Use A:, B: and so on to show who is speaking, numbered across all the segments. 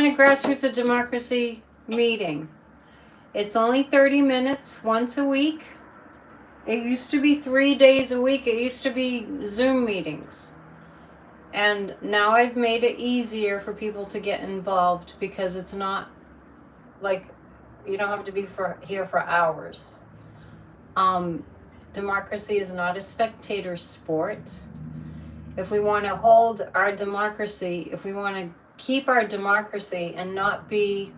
A: having a Grassroots of Democracy meeting. It's only 30 minutes once a week. It used to be 3 days a week. It used to be Zoom meetings. And now I've made it easier for people to get involved because it's not like you don't have to be here for hours. Democracy is not a spectator sport. If we want to hold our democracy, if we want to keep our democracy and not be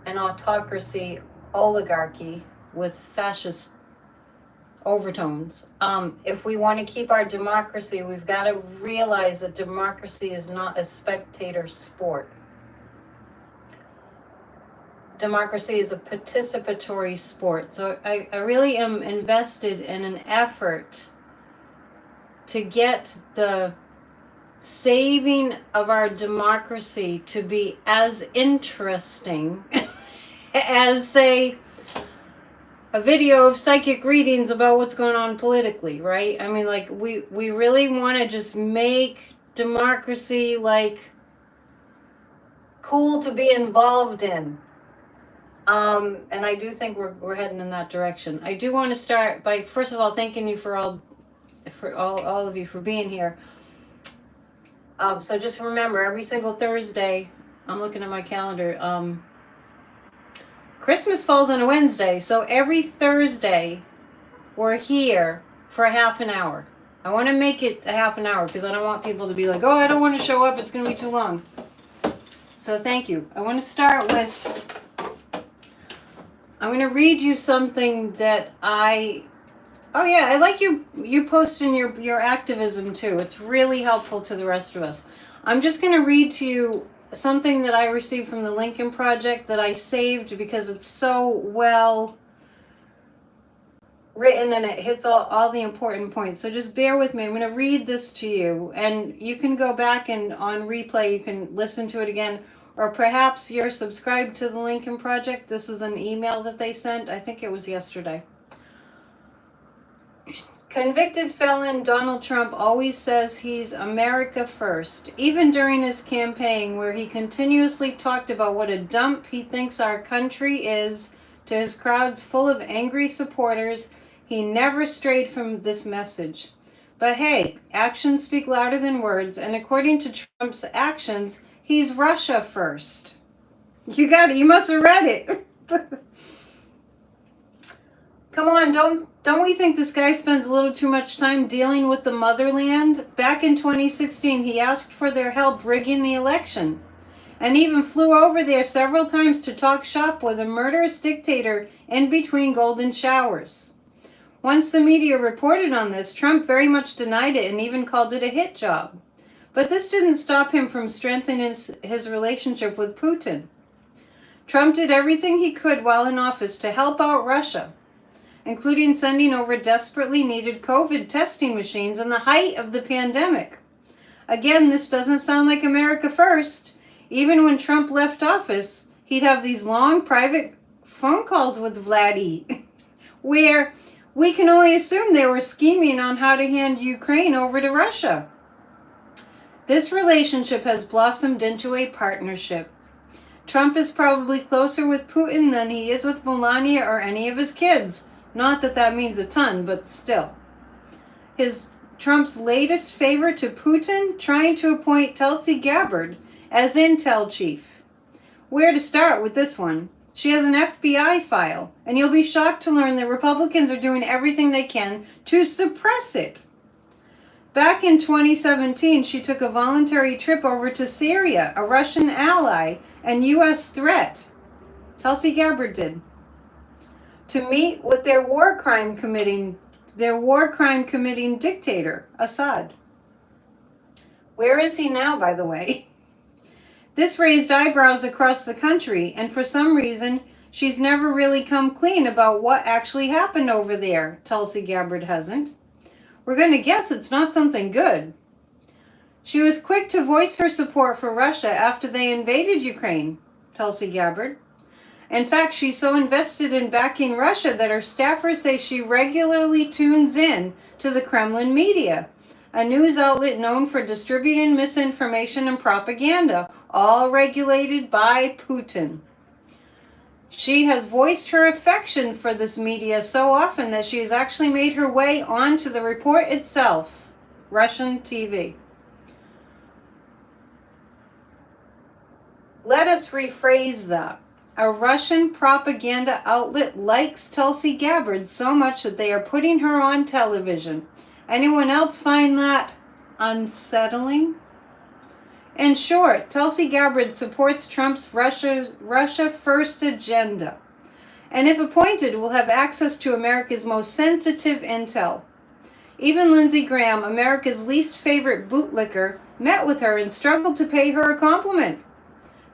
A: an autocracy oligarchy with fascist overtones, if we want to keep our democracy, we've got to realize that democracy is not a spectator sport. Democracy is a participatory sport. So I really am invested in an effort to get the saving of our democracy to be as interesting as, say, a video of psychic readings about what's going on politically, right? I mean, like, we really want to just make democracy, like, cool to be involved in. And I do think we're heading in that direction. I do want to start by, first of all, thanking you for all of you for being here. So just remember, every single Thursday, I'm looking at my calendar, Christmas falls on a Wednesday, so every Thursday, we're here for a half an hour. I want to make it a half an hour because I don't want people to be like, oh, I don't want to show up, it's going to be too long. So thank you. I want to start with, I'm going to read you something that I like you posting your activism too. It's really helpful to the rest of us. I'm just going to read to you something that I received from the Lincoln Project that I saved because it's so well written and it hits all the important points. So just bear with me. I'm going to read this to you, and you can go back and on replay you can listen to it again. Or perhaps you're subscribed to the Lincoln Project. This is an email that they sent. I think it was yesterday. Convicted felon Donald Trump always says he's America first, even during his campaign where he continuously talked about what a dump he thinks our country is to his crowds full of angry supporters. He never strayed from this message. But hey, actions speak louder than words, and according to Trump's actions, he's Russia first. You got it. You must have read it. Come on, don't we think this guy spends a little too much time dealing with the motherland? Back in 2016, he asked for their help rigging the election, and even flew over there several times to talk shop with a murderous dictator in between golden showers. Once the media reported on this, Trump very much denied it and even called it a hit job. But this didn't stop him from strengthening his relationship with Putin. Trump did everything he could while in office to help out Russia, including sending over desperately needed COVID testing machines in the height of the pandemic. Again, this doesn't sound like America first. Even when Trump left office, he'd have these long private phone calls with Vladdy, where we can only assume they were scheming on how to hand Ukraine over to Russia. This relationship has blossomed into a partnership. Trump is probably closer with Putin than he is with Melania or any of his kids. Not that that means a ton, but still. Trump's latest favor to Putin, trying to appoint Tulsi Gabbard as intel chief. Where to start with this one? She has an FBI file, and you'll be shocked to learn that Republicans are doing everything they can to suppress it. Back in 2017, she took a voluntary trip over to Syria, a Russian ally and U.S. threat. Tulsi Gabbard did. To meet with their war crime committing dictator, Assad. Where is he now, by the way? This raised eyebrows across the country, and for some reason, she's never really come clean about what actually happened over there. Tulsi Gabbard hasn't. We're going to guess it's not something good. She was quick to voice her support for Russia after they invaded Ukraine, Tulsi Gabbard. In fact, she's so invested in backing Russia that her staffers say she regularly tunes in to the Kremlin media. a news outlet known for distributing misinformation and propaganda, all regulated by Putin. She has voiced her affection for this media so often that she has actually made her way onto the report itself, Russian TV. Let us rephrase that. A Russian propaganda outlet likes Tulsi Gabbard so much that they are putting her on television. Anyone else find that unsettling? In short, Tulsi Gabbard supports Trump's Russia First agenda, and if appointed, will have access to America's most sensitive intel. Even Lindsey Graham, America's least favorite bootlicker, met with her and struggled to pay her a compliment.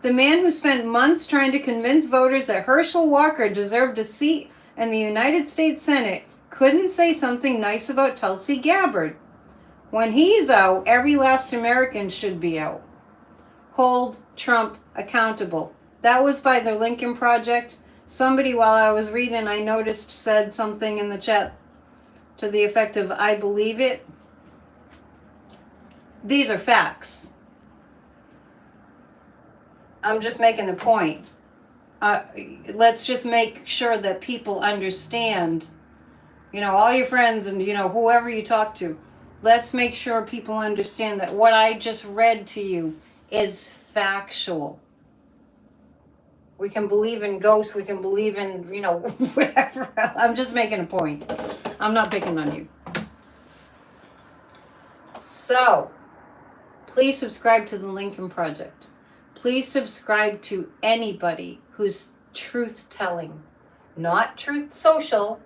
A: The man who spent months trying to convince voters that Herschel Walker deserved a seat in the United States Senate couldn't say something nice about Tulsi Gabbard. When he's out, every last American should be out. Hold Trump accountable. That was by the Lincoln Project. Somebody, while I was reading, I noticed said something in the chat to the effect of, I believe it. These are facts. I'm just making the point. Let's just make sure that people understand, all your friends and, whoever you talk to. Let's make sure people understand that what I just read to you is factual. We can believe in ghosts, we can believe in, whatever. I'm just making a point. I'm not picking on you. So, please subscribe to the Lincoln Project. Please subscribe to anybody who's truth-telling, not truth social.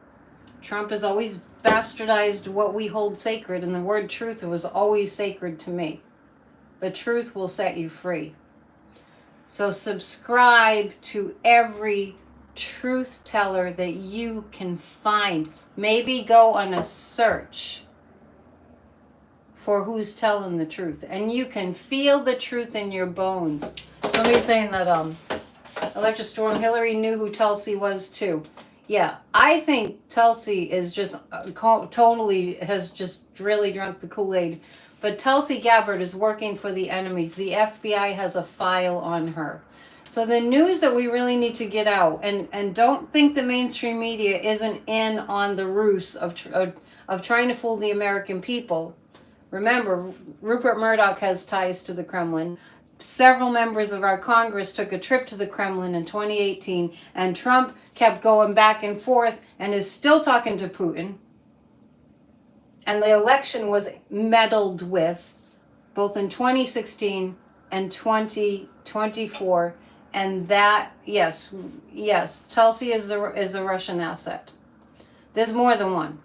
A: Trump has always bastardized what we hold sacred, and the word truth was always sacred to me. The truth will set you free. So subscribe to every truth teller that you can find. Maybe go on a search for who's telling the truth, and you can feel the truth in your bones. Somebody's saying that Electra Storm Hillary knew who Tulsi was too. Yeah, I think Tulsi is just totally has just really drunk the Kool-Aid. But Tulsi Gabbard is working for the enemies. The FBI has a file on her. So the news that we really need to get out, and don't think the mainstream media isn't in on the ruse of trying to fool the American people. Remember, Rupert Murdoch has ties to the Kremlin. Several members of our Congress took a trip to the Kremlin in 2018, and Trump kept going back and forth and is still talking to Putin. And the election was meddled with both in 2016 and 2024. And that, yes, Tulsi is a Russian asset. There's more than one.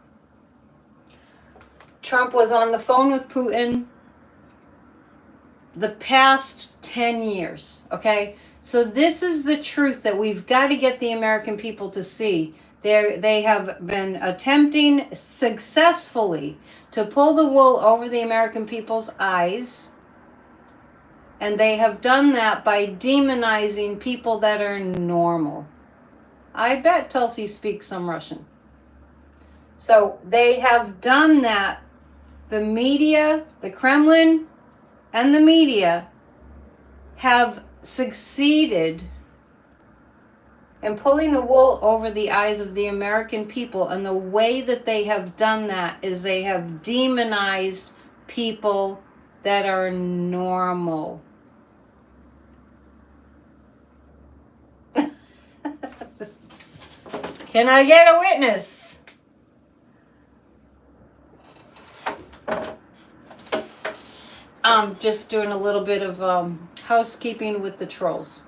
A: Trump was on the phone with Putin the past 10 years, okay? So this is the truth that we've got to get the American people to see. They have been attempting successfully to pull the wool over the American people's eyes, and they have done that by demonizing people that are normal. I bet Tulsi speaks some Russian. So they have done that. The media, the Kremlin, and the media have succeeded in pulling the wool over the eyes of the American people. And the way that they have done that is they have demonized people that are normal. Can I get a witness? I'm just doing a little bit of housekeeping with the trolls.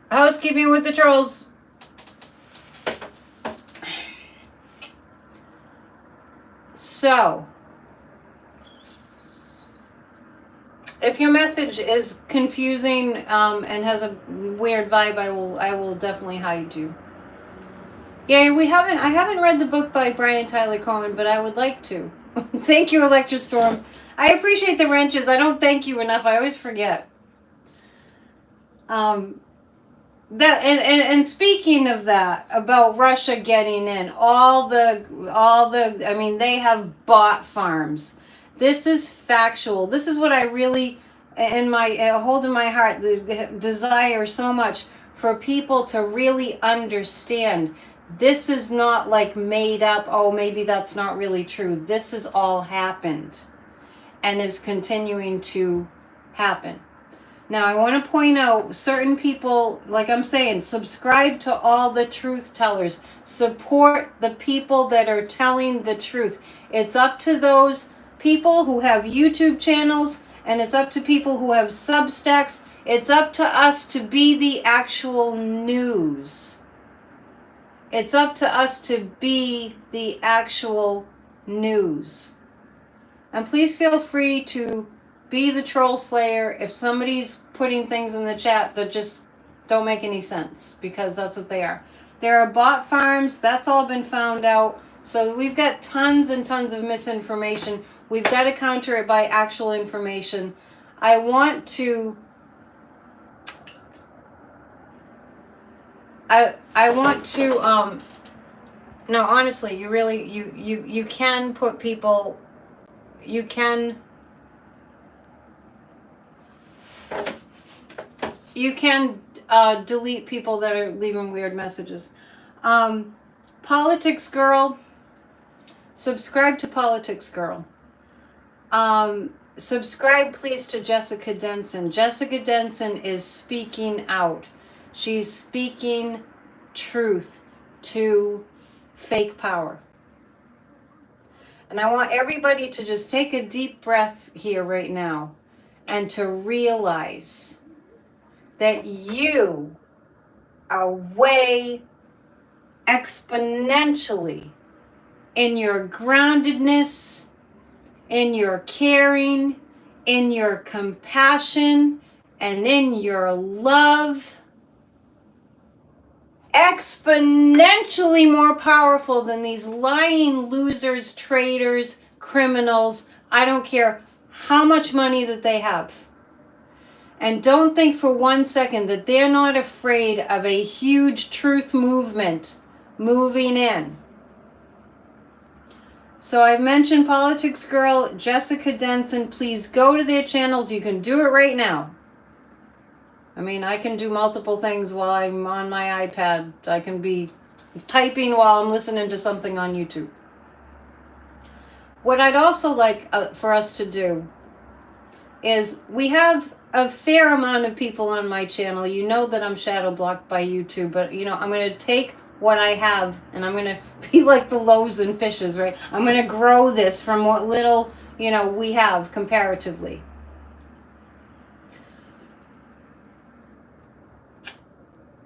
A: Housekeeping with the trolls. So, if your message is confusing and has a weird vibe, I will definitely hide you. Yeah, I haven't read the book by Brian Tyler Cohen, but I would like to. Thank you, Electra Storm. I appreciate the wrenches. I don't thank you enough. I always forget. that and speaking of that, about Russia getting in, all the I mean, they have bot farms. This is factual. This is what I really in my hold in my heart the desire so much for people to really understand. This is not like made up, oh maybe that's not really true. This has all happened and is continuing to happen. Now, I want to point out certain people, like I'm saying, subscribe to all the truth tellers. Support the people that are telling the truth. It's up to those people who have YouTube channels, and it's up to people who have Substacks. It's up to us to be the actual news. It's up to us to be the actual news. And please feel free to be the troll slayer if somebody's putting things in the chat that just don't make any sense, because that's what they are. There are bot farms, that's all been found out. So we've got tons and tons of misinformation. We've got to counter it by actual information. I want to no, honestly, you really you can put people, you can delete people that are leaving weird messages. Politics Girl, subscribe to Politics Girl. Subscribe please to Jessica Denson. Jessica Denson is speaking out. She's speaking truth to fake power. And I want everybody to just take a deep breath here right now and to realize that you are way exponentially in your groundedness, in your caring, in your compassion, and in your love. Exponentially more powerful than these lying losers, traitors, criminals. I don't care how much money that they have. And don't think for 1 second that they're not afraid of a huge truth movement moving in. So I've mentioned Politics Girl, Jessica Denson. Please go to their channels. You can do it right now. I mean, I can do multiple things while I'm on my iPad. I can be typing while I'm listening to something on YouTube. What I'd also like for us to do is, we have a fair amount of people on my channel. You know that I'm shadow blocked by YouTube, but you know, I'm going to take what I have and I'm going to be like the loaves and fishes, right? I'm going to grow this from what little, you know, we have comparatively.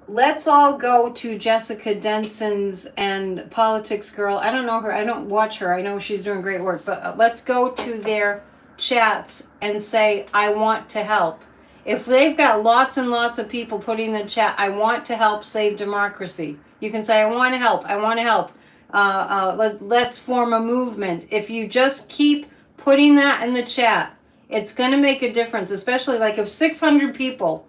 A: Let's all go to Jessica Denson's and Politics Girl. I don't know her. I don't watch her. I know she's doing great work. But let's go to their chats and say, I want to help. If they've got lots and lots of people putting in the chat, I want to help save democracy. You can say, I want to help. I want to help. Let's form a movement. If you just keep putting that in the chat, it's going to make a difference. Especially like if 600 people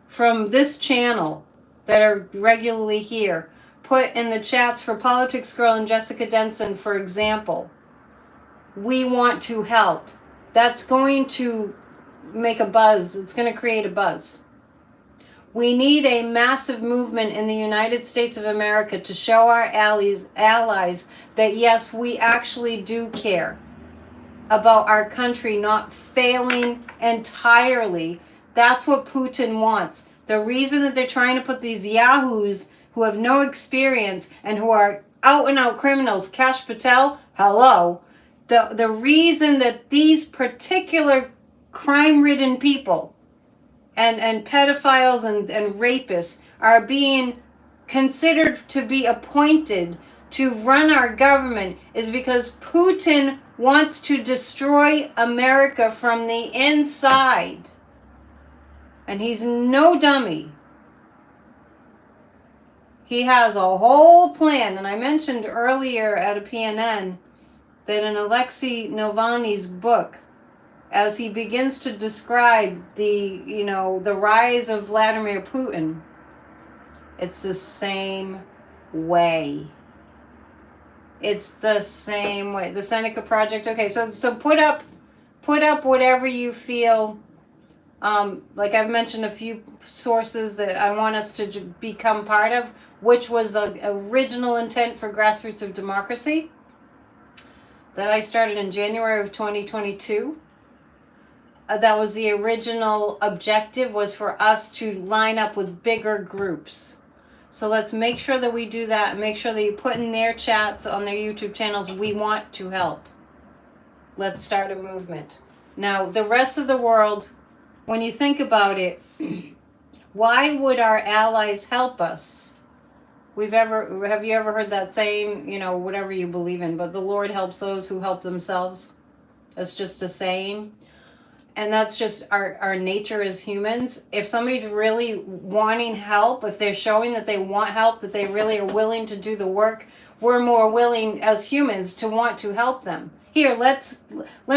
A: from this channel that are regularly here put in the chats for Politics Girl and Jessica Denson, for example, we want to help. That's going to make a buzz. It's going to create a buzz. We need a massive movement in the United States of America to show our allies that yes, we actually do care about our country not failing entirely. That's what Putin wants. The reason that they're trying to put these yahoos who have no experience and who are out and out criminals, Kash Patel, hello. The reason that these particular crime-ridden people and pedophiles and rapists are being considered to be appointed to run our government is because Putin wants to destroy America from the inside. And he's no dummy. He has a whole plan. And I mentioned earlier at a PNN that in Alexei Navalny's book, as he begins to describe the rise of Vladimir Putin, It's the same way. It's the same way. The Seneca Project. Okay, so put up whatever you feel. Like I've mentioned a few sources that I want us to become part of, which was the original intent for Grassroots of Democracy that I started in January of 2022. That was the original objective, was for us to line up with bigger groups. So let's make sure that we do that, and make sure that you put in their chats on their YouTube channels, we want to help. Let's start a movement. Now, the rest of the world, when you think about it, why would our allies help us? Have you ever heard that saying, whatever you believe in, but the Lord helps those who help themselves? That's just a saying. And that's just our nature as humans. If somebody's really wanting help, if they're showing that they want help, that they really are willing to do the work, we're more willing as humans to want to help them. Here, let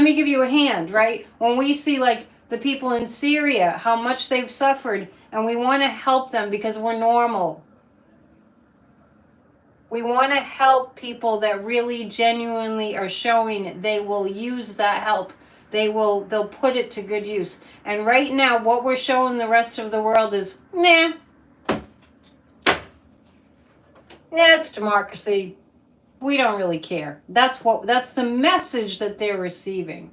A: me give you a hand, right? When we see like the people in Syria, how much they've suffered, and we want to help them because we're normal. We want to help people that really genuinely are showing they will use that help. They'll put it to good use. And right now, what we're showing the rest of the world is, nah, it's democracy. We don't really care. That's the message that they're receiving.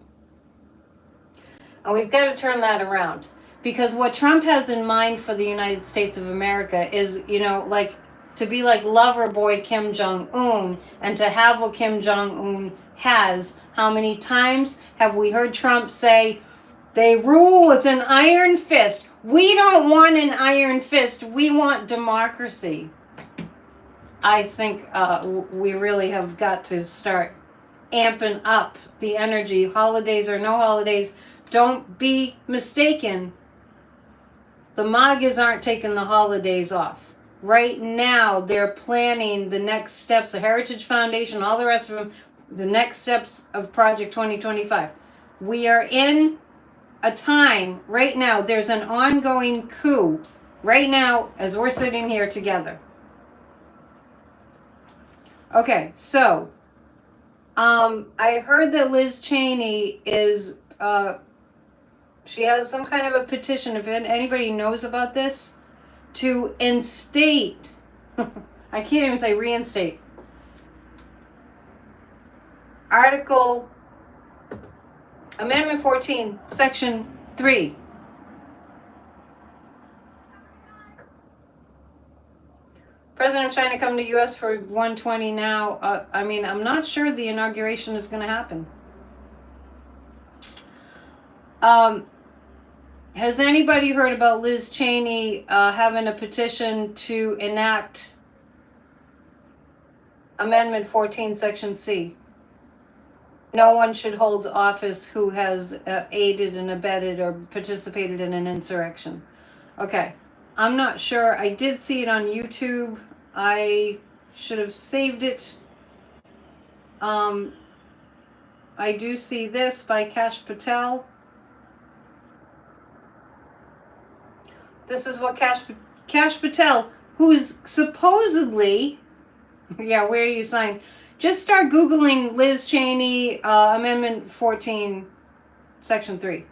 A: And we've got to turn that around. Because what Trump has in mind for the United States of America is, like to be like lover boy Kim Jong-un, and to have what Kim Jong-un has. How many times have we heard Trump say, they rule with an iron fist? We don't want an iron fist. We want democracy. I think we really have got to start amping up the energy. Holidays or no holidays, don't be mistaken. The MAGAs aren't taking the holidays off. Right now, they're planning the next steps, the Heritage Foundation, all the rest of them, the next steps of Project 2025. We are in a time, right now, there's an ongoing coup, right now, as we're sitting here together. Okay, so, I heard that Liz Cheney is, she has some kind of a petition, if anybody knows about this, to instate, I can't even say reinstate, Amendment 14, Section 3. President of China coming to U.S. for 120 now. I'm not sure the inauguration is going to happen. Has anybody heard about Liz Cheney having a petition to enact Amendment 14, Section C? No one should hold office who has aided and abetted or participated in an insurrection. Okay, I'm not sure. I did see it on YouTube. I should have saved it. I do see this by Kash Patel. This is what Kash Patel, who's supposedly, yeah, where do you sign? Just start Googling Liz Cheney, Amendment 14, Section 3.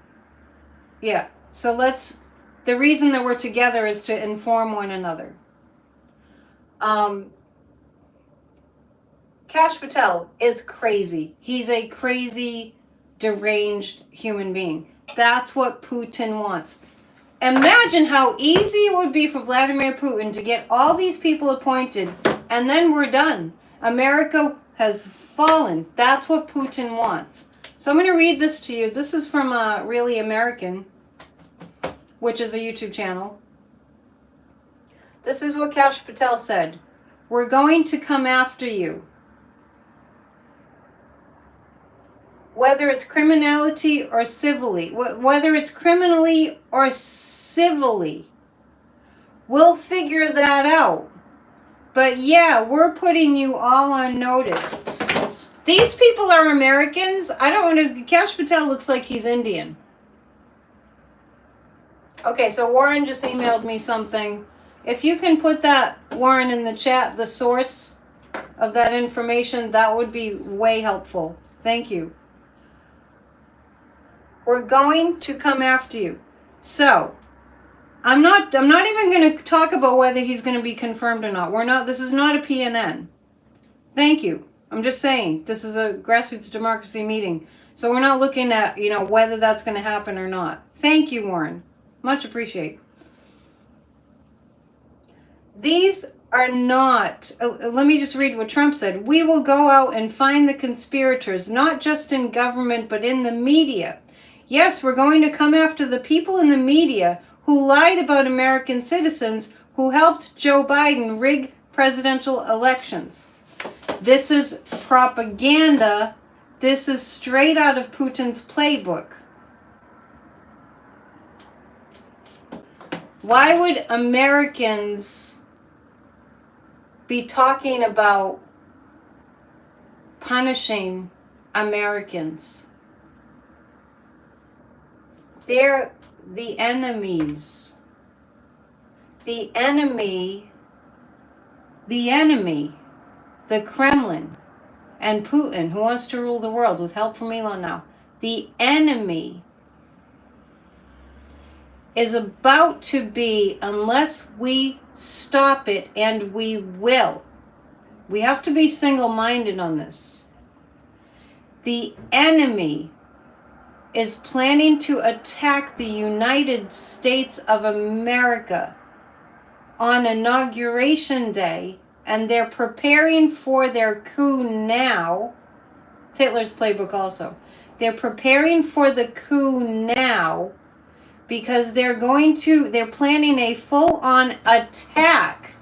A: Yeah, so the reason that we're together is to inform one another. Kash Patel is crazy. He's a crazy, deranged human being. That's what Putin wants. Imagine how easy it would be for Vladimir Putin to get all these people appointed, and then we're done. America has fallen. That's what Putin wants. So I'm going to read this to you. This is from Really American, which is a YouTube channel. This is what Kash Patel said. We're going to come after you. Whether it's criminality or civilly, whether it's criminally or civilly, we'll figure that out. But yeah, we're putting you all on notice. These people are Americans. I don't want to, Kash Patel looks like he's Indian. Okay, so Warren just emailed me something. If you can put that, Warren, in the chat, the source of that information, that would be way helpful. Thank you. We're going to come after you. So, I'm not even going to talk about whether he's going to be confirmed or not. This is not a PNN. Thank you. I'm just saying, this is a Grassroots Democracy meeting. So we're not looking at, whether that's going to happen or not. Thank you, Warren. Much appreciated. These are not, let me just read what Trump said. We will go out and find the conspirators, not just in government, but in the media. Yes, we're going to come after the people in the media who lied about American citizens, who helped Joe Biden rig presidential elections. This is propaganda. This is straight out of Putin's playbook. Why would Americans be talking about punishing Americans? They're the enemies. The enemy, the Kremlin, and Putin, who wants to rule the world with help from Elon now. The enemy is about to be, unless we stop it, and we will. We have to be single-minded on this. The enemy is planning to attack the United States of America on Inauguration Day, and they're preparing for their coup now. It's Hitler's playbook also. They're preparing for the coup now because they're planning a full-on attack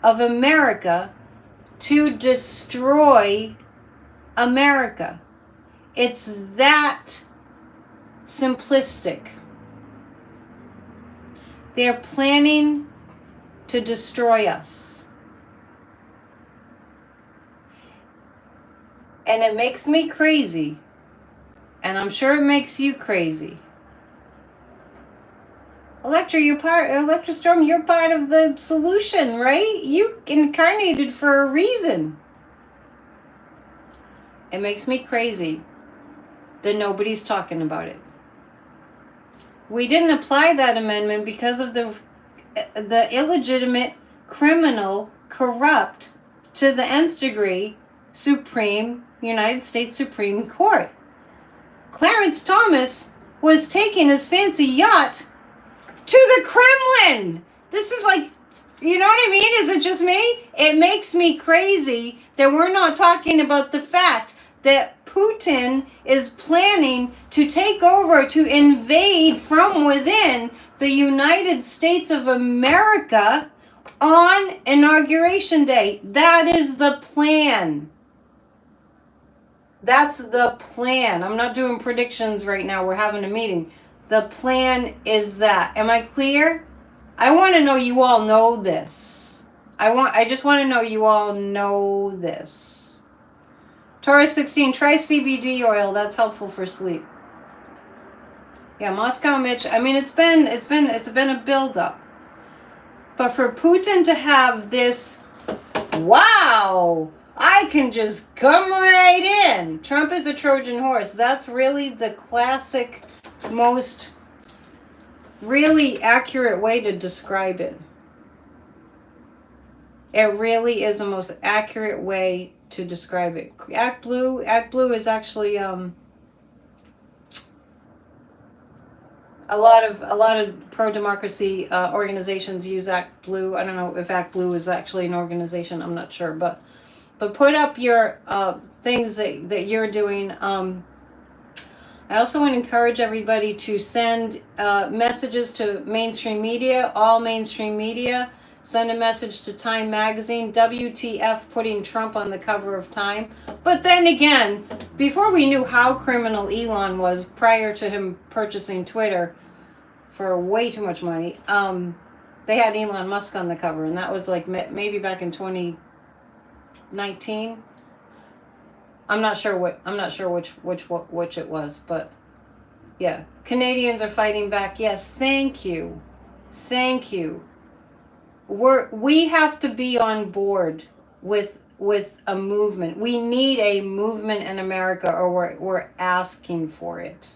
A: of America to destroy America. It's that simplistic. They're planning to destroy us. And it makes me crazy. And I'm sure it makes you crazy. Electrostorm, you're part of the solution, right? You incarnated for a reason. It makes me crazy that nobody's talking about it. We didn't apply that amendment because of the illegitimate, criminal, corrupt, to the nth degree, United States Supreme Court. Clarence Thomas was taking his fancy yacht to the Kremlin. This is like, you know what I mean? Is it just me? It makes me crazy that we're not talking about the fact that Putin is planning to take over, to invade from within the United States of America on Inauguration Day. That is the plan. That's the plan. I'm not doing predictions right now. We're having a meeting. The plan is that. Am I clear? I want to know you all know this. I just want to know you all know this. Taurus 16, try CBD oil. That's helpful for sleep. Yeah, Moscow Mitch. I mean, it's been a build-up. But for Putin to have this, wow, I can just come right in. Trump is a Trojan horse. That's really the classic, most really accurate way to describe it. It really is the most accurate way to describe it. Act Blue is actually a lot of pro-democracy organizations use Act Blue. I don't know if Act Blue is actually an organization. I'm not sure, but put up your things that you're doing. I also want to encourage everybody to send messages to mainstream media, all mainstream media. Send a message to Time Magazine, WTF putting Trump on the cover of Time. But then again, before we knew how criminal Elon was, prior to him purchasing Twitter for way too much money, they had Elon Musk on the cover, and that was like maybe back in 2019. I'm not sure which it was, but yeah. Canadians are fighting back. Yes, thank you. we have to be on board with a movement. We need a movement in America, or we're asking for it.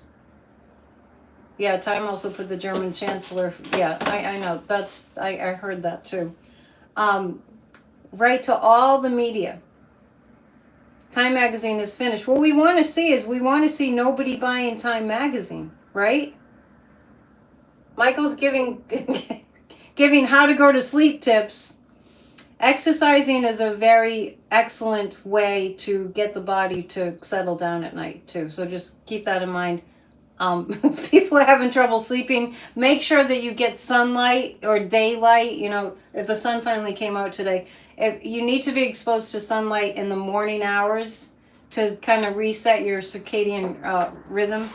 A: Yeah, Time also put the German Chancellor. Yeah, I know. I heard that too. Right to all the media. Time magazine is finished. What we want to see nobody buying Time magazine, right? Michael's giving how to go to sleep tips. Exercising is a very excellent way to get the body to settle down at night too. So just keep that in mind. People are having trouble sleeping. Make sure that you get sunlight or daylight. You know, if the sun finally came out today, if you need to be exposed to sunlight in the morning hours to kind of reset your circadian rhythm.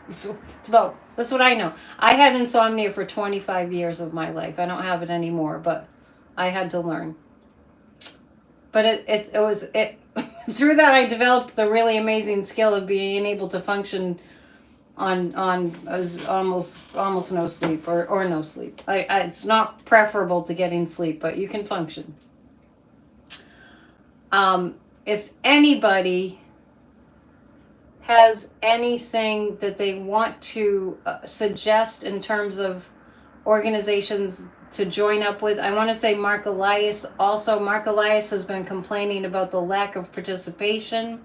A: That's what I know. I had insomnia for 25 years of my life. I don't have it anymore, but I had to learn. But it was through that I developed the really amazing skill of being able to function on as almost no sleep or no sleep. It's not preferable to getting sleep, but you can function. If anybody has anything that they want to suggest in terms of organizations to join up with, I want to say Mark Elias. Also, Mark Elias has been complaining about the lack of participation.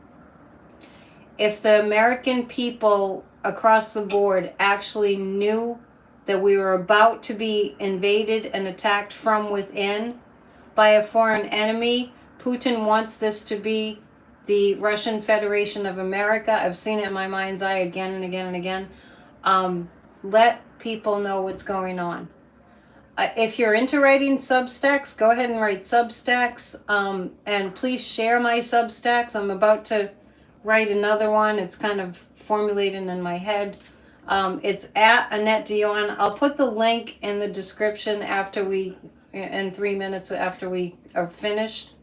A: If the American people across the board actually knew that we were about to be invaded and attacked from within by a foreign enemy, Putin wants this to be the Russian Federation of America. I've seen it in my mind's eye again and again and again. Let people know what's going on. If you're into writing Substacks, go ahead and write Substacks. And please share my Substacks. I'm about to write another one. It's kind of formulating in my head. It's at Annette Dion. I'll put the link in the description in 3 minutes after we are finished.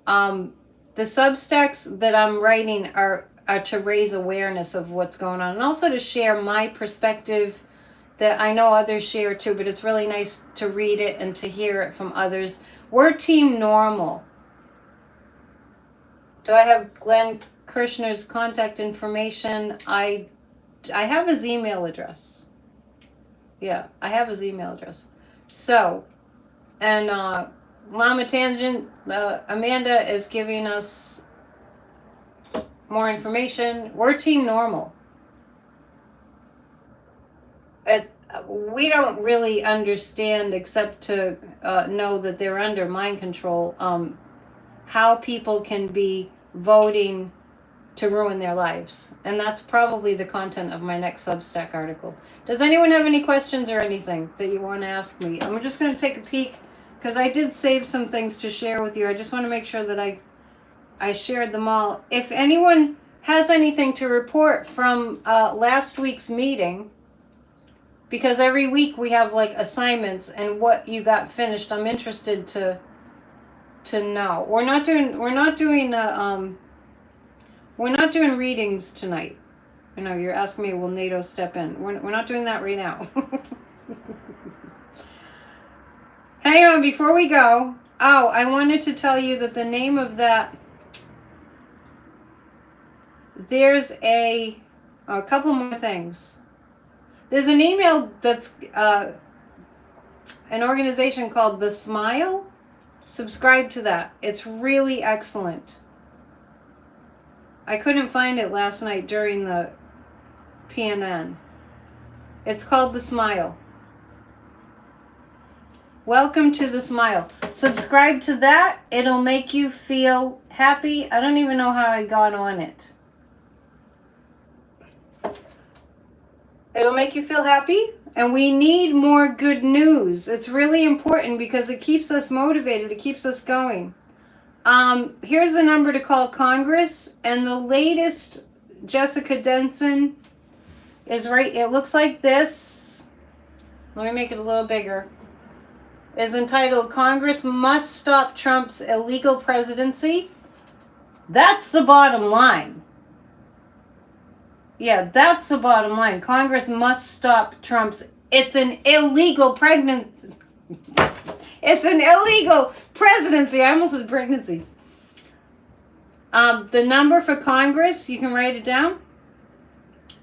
A: The Substacks that I'm writing are to raise awareness of what's going on, and also to share my perspective that I know others share too, but it's really nice to read it and to hear it from others. We're Team Normal. Do I have Glenn Kirshner's contact information? I have his email address. Yeah, I have his email address. So, and Llama Tangent, Amanda is giving us more information. We're Team Normal. We don't really understand, except to know that they're under mind control, how people can be voting to ruin their lives. And that's probably the content of my next Substack article. Does anyone have any questions or anything that you want to ask me? I'm just going to take a peek, because I did save some things to share with you. I just want to make sure that I shared them all. If anyone has anything to report from last week's meeting, because every week we have like assignments and what you got finished, I'm interested to know. We're not doing readings tonight. You know, you're asking me, will NATO step in? We're not doing that right now. Hang on, before we go. Oh, I wanted to tell you that the name of that, there's a couple more things. There's an email that's an organization called The Smile. Subscribe to that. It's really excellent. I couldn't find it last night during the PNN. It's called The Smile. Welcome to The Smile. Subscribe to that. It'll make you feel happy. I don't even know how I got on it. It'll make you feel happy, and we need more good news. It's really important because it keeps us motivated. It keeps us going. Here's the number to call Congress, and the latest Jessica Denson is right. It looks like this. Let me make it a little bigger. Is entitled "Congress Must Stop Trump's Illegal Presidency." That's the bottom line. Yeah, that's the bottom line. Congress must stop Trump's. It's an illegal pregnancy. It's an illegal presidency. I almost said pregnancy. The number for Congress, you can write it down.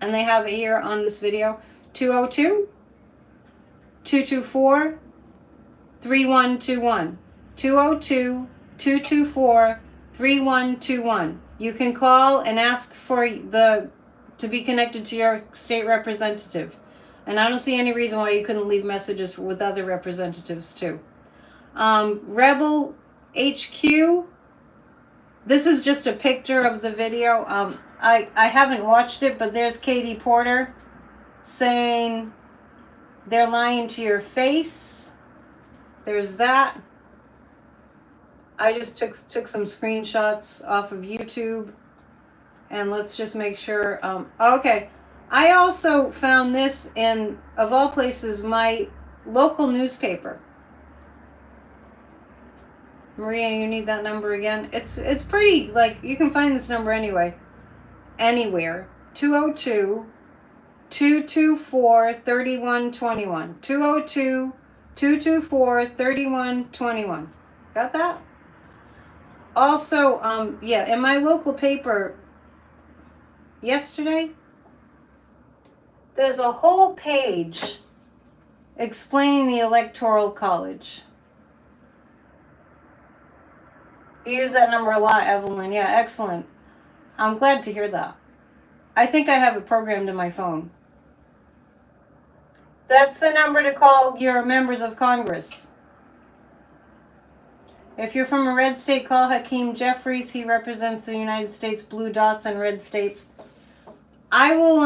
A: And they have it here on this video. 202-224-3121. 202-224-3121. You can call and ask for to be connected to your state representative. And I don't see any reason why you couldn't leave messages with other representatives too. Rebel HQ. This is just a picture of the video. I haven't watched it, but there's Katie Porter saying they're lying to your face. There's that. I just took some screenshots off of YouTube, and let's just make sure. Okay, I also found this in, of all places, my local newspaper. Maria, you need that number again? It's pretty, like, you can find this number anywhere. 202-224-3121. 202-224-3121. Got that? Also, yeah, in my local paper yesterday, there's a whole page explaining the Electoral College. You use that number a lot, Evelyn. Yeah, excellent. I'm glad to hear that. I think I have it programmed in my phone. That's the number to call your members of Congress. If you're from a red state, call Hakeem Jeffries. He represents the United States blue dots and red states. I will,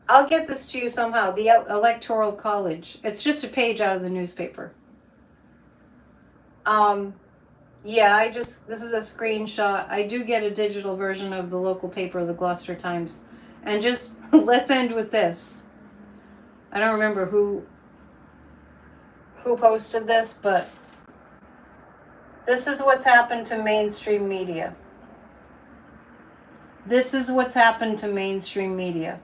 A: I'll get this to you somehow. The Electoral College. It's just a page out of the newspaper. Yeah, this is a screenshot. I do get a digital version of the local paper, the Gloucester Times. And just, let's end with this. I don't remember who posted this, but this is what's happened to mainstream media. This is what's happened to mainstream media.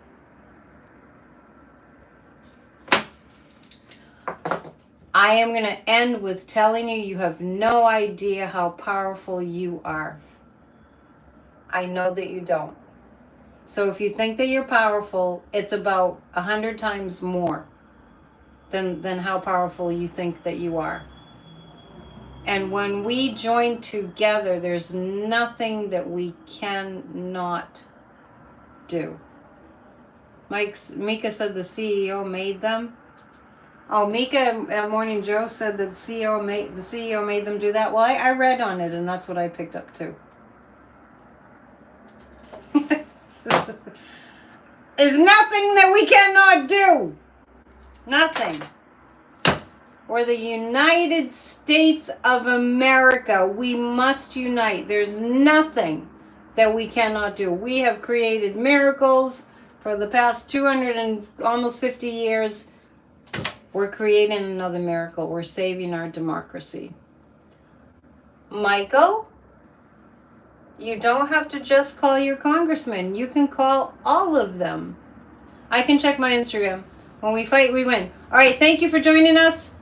A: I am going to end with telling you have no idea how powerful you are. I know that you don't. So if you think that you're powerful, it's about 100 times more than how powerful you think that you are. And when we join together, there's nothing that we cannot do. Mika said the CEO made them. Oh, Mika at Morning Joe said that the CEO made them do that. Well, I read on it, and that's what I picked up too. There's nothing that we cannot do. Nothing. We're the United States of America. We must unite. There's nothing that we cannot do. We have created miracles for the past 200 and almost 50 years. We're creating another miracle. We're saving our democracy. Michael, you don't have to just call your congressman. You can call all of them. I can check my Instagram. When we fight, we win. All right, thank you for joining us.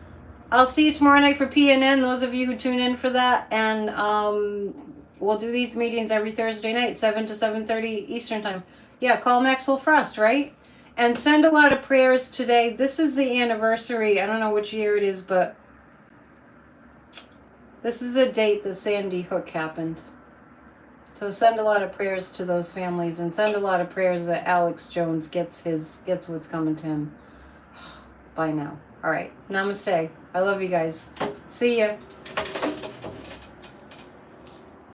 A: I'll see you tomorrow night for PNN, those of you who tune in for that. And we'll do these meetings every Thursday night, 7 to 7:30 Eastern Time. Yeah, call Maxwell Frost, right? And send a lot of prayers today. This is the anniversary. I don't know which year it is, but this is a date that Sandy Hook happened. So send a lot of prayers to those families, and send a lot of prayers that Alex Jones gets what's coming to him. Bye now. All right. Namaste. I love you guys. See ya.